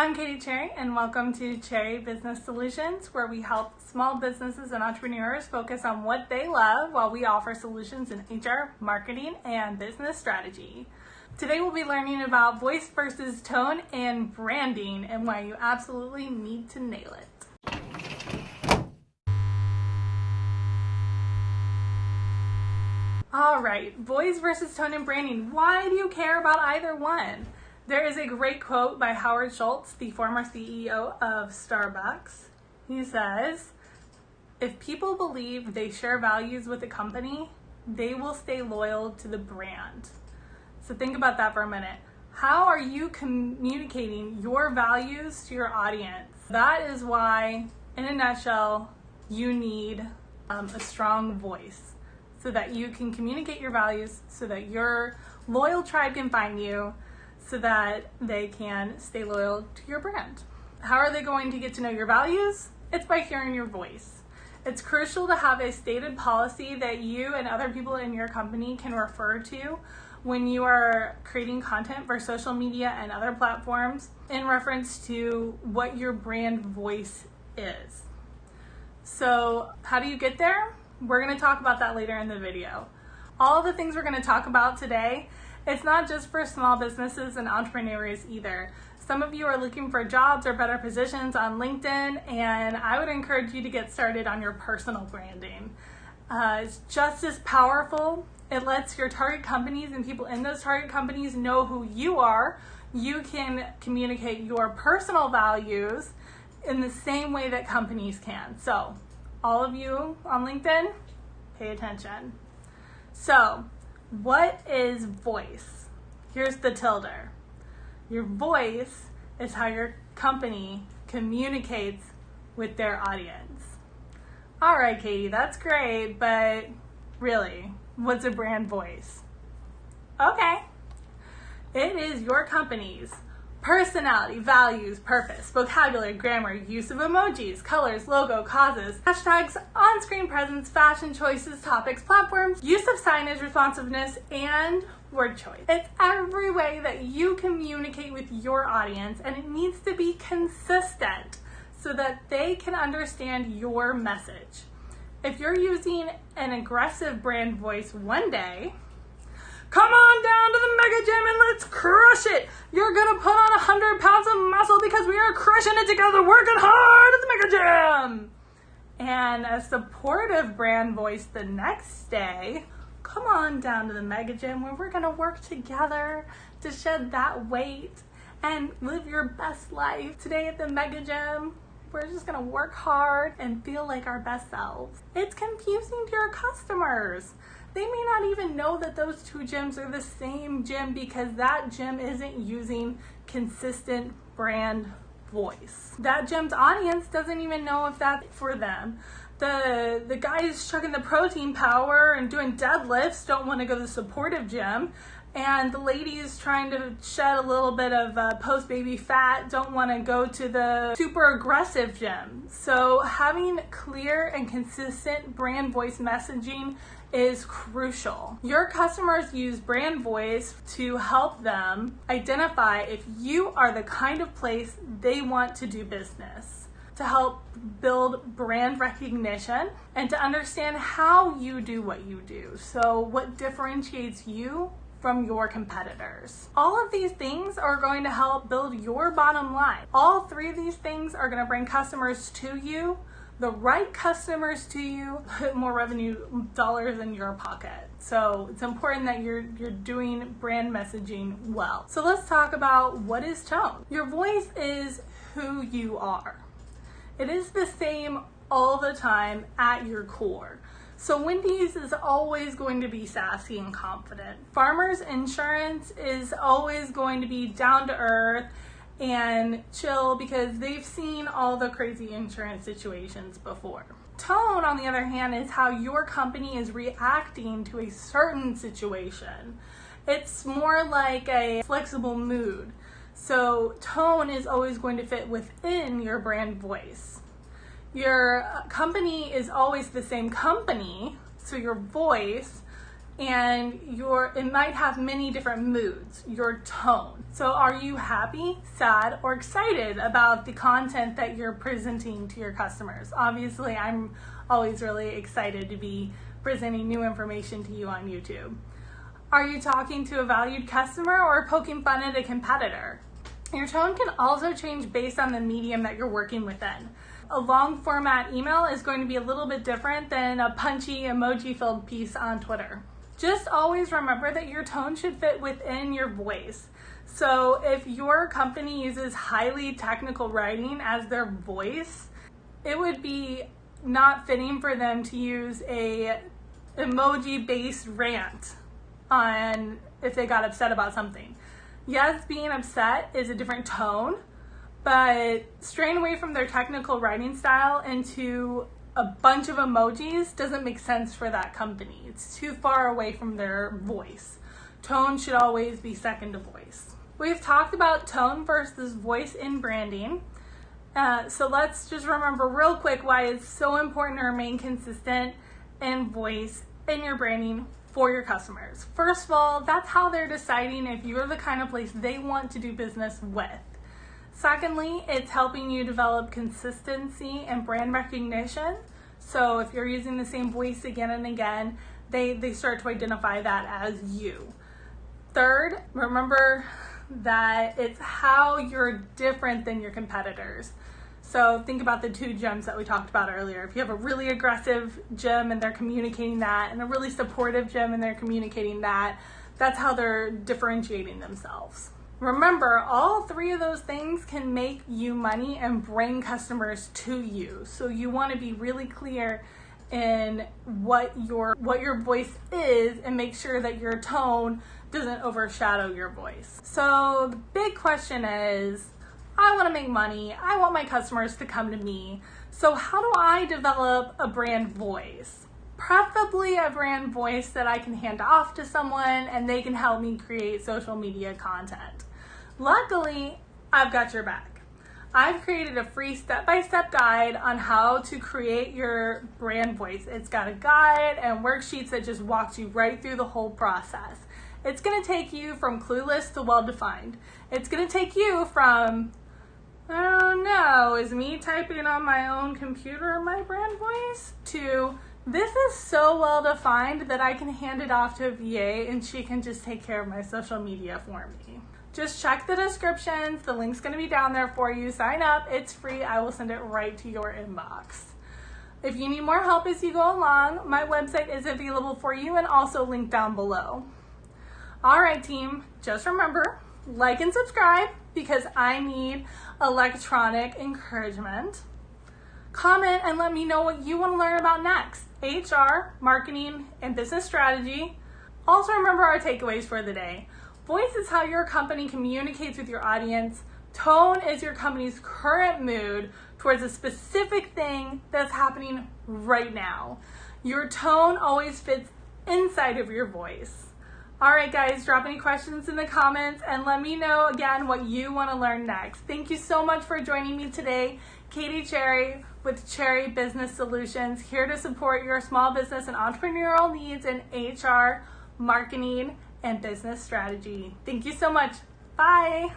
I'm Katie Cherry, and welcome to Cherry Business Solutions, where we help small businesses and entrepreneurs focus on what they love while we offer solutions in HR, marketing, and business strategy. Today we'll be learning about voice versus tone and branding and why you absolutely need to nail it. All right, voice versus tone and branding. Why do you care about either one? There is a great quote by Howard Schultz, the former CEO of Starbucks. He says, "If people believe they share values with a company, they will stay loyal to the brand." So think about that for a minute. How are you communicating your values to your audience? That is why, in a nutshell, you need a strong voice so that you can communicate your values, so that your loyal tribe can find you, so that they can stay loyal to your brand. How are they going to get to know your values? It's by hearing your voice. It's crucial to have a stated policy that you and other people in your company can refer to when you are creating content for social media and other platforms in reference to what your brand voice is. So how do you get there? We're going to talk about that later in the video. All the things we're going to talk about today, it's not just for small businesses and entrepreneurs either. Some of you are looking for jobs or better positions on LinkedIn, and I would encourage you to get started on your personal branding. It's just as powerful. It lets your target companies and people in those target companies know who you are. You can communicate your personal values in the same way that companies can. So, all of you on LinkedIn, pay attention. So, what is voice? Here's the tilde. Your voice is how your company communicates with their audience. All right, Katie, that's great, but really, what's a brand voice? Okay. It is your company's personality, values, purpose, vocabulary, grammar, use of emojis, colors, logo, causes, hashtags, on-screen presence, fashion choices, topics, platforms, use of signage, responsiveness, and word choice. It's every way that you communicate with your audience, and it needs to be consistent so that they can understand your message. If you're using an aggressive brand voice one day, come on down to the Mega Gym and let's crush it. You're gonna put on 100 pounds of muscle because we are crushing it together, working hard at the Mega Gym. And a supportive brand voice the next day, come on down to the Mega Gym where we're gonna work together to shed that weight and live your best life. Today at the Mega Gym, we're just gonna work hard and feel like our best selves. It's confusing to your customers. They may not even know that those two gyms are the same gym because that gym isn't using consistent brand voice. That gym's audience doesn't even know if that's for them. The guys chugging the protein power and doing deadlifts don't want to go to the supportive gym. And the ladies trying to shed a little bit of post-baby fat don't want to go to the super aggressive gym. So having clear and consistent brand voice messaging is crucial. Your customers use brand voice to help them identify if you are the kind of place they want to do business, to help build brand recognition, and to understand how you do what you do. So what differentiates you from your competitors. All of these things are going to help build your bottom line. All three of these things are going to bring customers to you, the right customers to you, put more revenue dollars in your pocket. So it's important that you're doing brand messaging well. So let's talk about what is tone. Your voice is who you are. It is the same all the time at your core. So Wendy's is always going to be sassy and confident. Farmers Insurance is always going to be down to earth and chill because they've seen all the crazy insurance situations before. Tone, on the other hand, is how your company is reacting to a certain situation. It's more like a flexible mood. So tone is always going to fit within your brand voice. Your company is always the same company, so your voice and it might have many different moods, your tone. So are you happy, sad, or excited about the content that you're presenting to your customers? Obviously, I'm always really excited to be presenting new information to you on YouTube. Are you talking to a valued customer or poking fun at a competitor? Your tone can also change based on the medium that you're working within. A long format email is going to be a little bit different than a punchy emoji-filled piece on Twitter. Just always remember that your tone should fit within your voice. So if your company uses highly technical writing as their voice, it would be not fitting for them to use a emoji-based rant on if they got upset about something. Yes, being upset is a different tone, but straying away from their technical writing style into a bunch of emojis doesn't make sense for that company. It's too far away from their voice. Tone should always be second to voice. We've talked about tone versus voice in branding. So let's just remember real quick why it's so important to remain consistent in voice in your branding for your customers. First of all, that's how they're deciding if you're the kind of place they want to do business with. Secondly, it's helping you develop consistency and brand recognition. So if you're using the same voice again and again, they start to identify that as you. Third, remember that it's how you're different than your competitors. So think about the two gyms that we talked about earlier. If you have a really aggressive gym and they're communicating that, and a really supportive gym and they're communicating that, that's how they're differentiating themselves. Remember, all three of those things can make you money and bring customers to you. So you want to be really clear in what your voice is and make sure that your tone doesn't overshadow your voice. So the big question is, I want to make money. I want my customers to come to me. So how do I develop a brand voice? Preferably a brand voice that I can hand off to someone and they can help me create social media content. Luckily, I've got your back. I've created a free step-by-step guide on how to create your brand voice. It's got a guide and worksheets that just walks you right through the whole process. It's going to take you from clueless to well-defined. It's going to take you from, I don't know, is me typing on my own computer my brand voice, to this is so well-defined that I can hand it off to a VA and she can just take care of my social media for me. Just check the descriptions. The link's going to be down there for you. Sign up. It's free. I will send it right to your inbox. If you need more help as you go along, my website is available for you and also linked down below. All right, team, just remember, like and subscribe because I need electronic encouragement. Comment and let me know what you want to learn about next. HR, marketing, and business strategy. Also remember our takeaways for the day. Voice is how your company communicates with your audience. Tone is your company's current mood towards a specific thing that's happening right now. Your tone always fits inside of your voice. All right, guys, drop any questions in the comments and let me know again what you want to learn next. Thank you so much for joining me today. Katie Cherry with Cherry Business Solutions, here to support your small business and entrepreneurial needs in HR, marketing, and business strategy. Thank you so much. Bye.